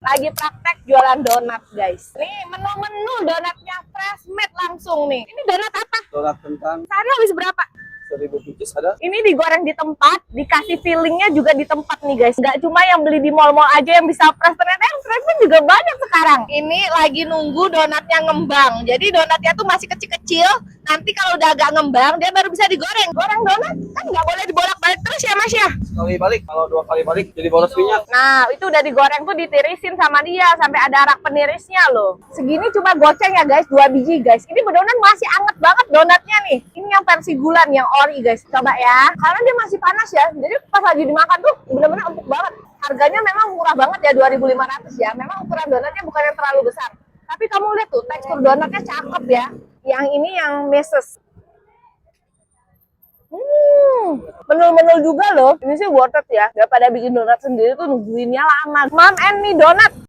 lagi praktek jualan donat guys. Nih menu-menu donatnya fresh made langsung nih. Ini donat apa? Donat kentang Sehari habis berapa? 1000 bungkus ada. Ini digoreng di tempat, dikasih fillingnya juga di tempat nih guys. Nggak cuma yang beli di mall-mall aja yang bisa fresh, ternyata yang fresh pun juga banyak sekarang. Ini lagi nunggu donatnya ngembang. Jadi donatnya tuh masih kecil-kecil. Nanti kalau udah agak ngembang, dia baru bisa digoreng. Goreng donat kan nggak boleh dibolak-balik terus ya Mas ya? Sekali balik, kalau 2 kali balik jadi boros minyak. Nah, itu udah digoreng tuh ditirisin sama dia sampai ada arak penirisnya loh. Segini cuma goceng ya guys, 2 biji guys. Ini beneran masih anget banget donatnya nih. Ini yang versi gulan yang ori guys. Coba ya. Karena dia masih panas ya. Jadi pas lagi dimakan tuh bener-bener empuk banget. Harganya memang murah banget ya, 2.500 ya. Memang ukuran donatnya bukan yang terlalu besar. Tapi kamu lihat tuh tekstur donatnya cakep ya. Yang ini yang meses. Menul-menul juga loh. Ini sih worth it ya. Daripada bikin donat sendiri tuh nungguinnya lama. Mom and me donat.